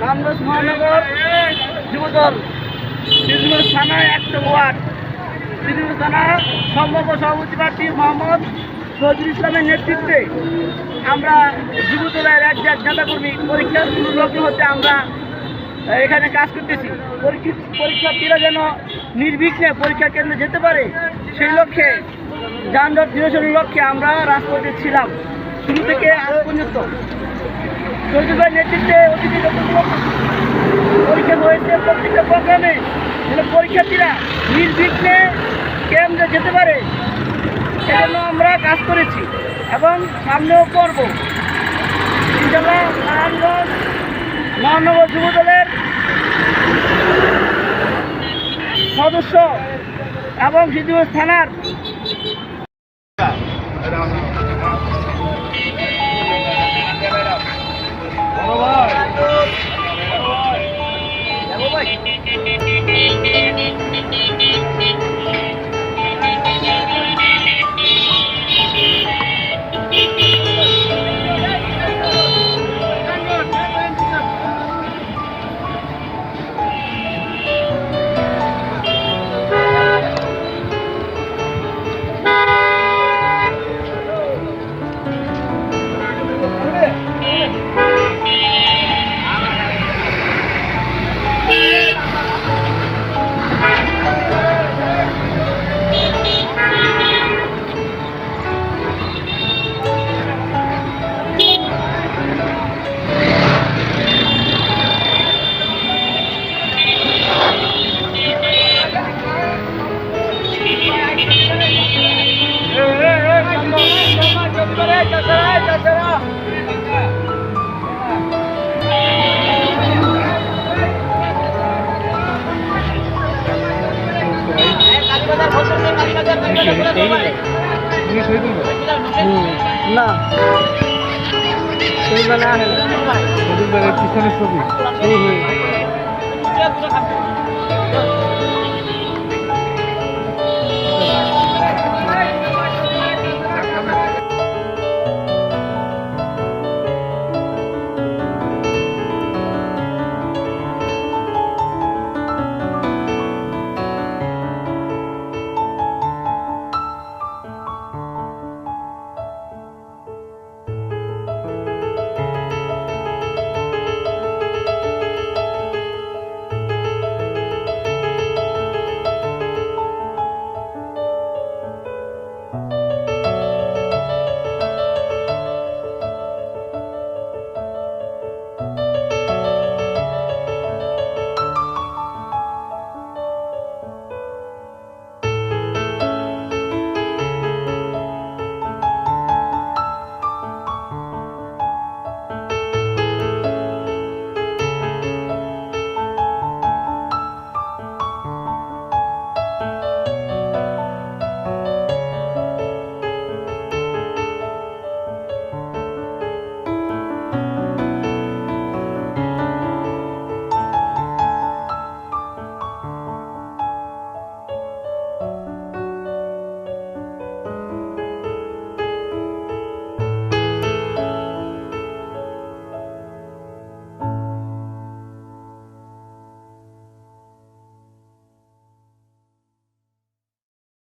রামগঞ্জ মহানগর যুবদল সিদ্ধিপুর থানায় ১ ওয়ার্ড সিদ্ধিপুর থানা সম্ভাব্য সভাপতি প্রার্থী মোহাম্মদ নজরুল ইসলামের নেতৃত্বে আমরা যুবদলের এক নেতাকর্মী পরীক্ষার লগ্ন হতে আমরা এখানে কাজ করতেছি। পরীক্ষার্থীরা যেন নির্বিঘ্নে পরীক্ষা কেন্দ্রে যেতে পারে সেই লক্ষ্যে যানজট নিরসনের লক্ষ্যে আমরা রাজপথে ছিলাম শুরু থেকে আজ পর্যন্ত। নজরুল ভাইয়ের নেতৃত্বে অতিথি পরীক্ষা হয়েছে প্রত্যেকটা প্রোগ্রামে যেন পরীক্ষার্থীরা নির্বিঘ্নে কেন্দ্রে যেতে পারে সেজন্য আমরা কাজ করেছি এবং সামনেও করব। ইনশাআল্লাহ নারায়ণগঞ্জ মহানগর যুবদলের সদস্য এবং সিদ্ধিপুর থানার না পিছনে ছবি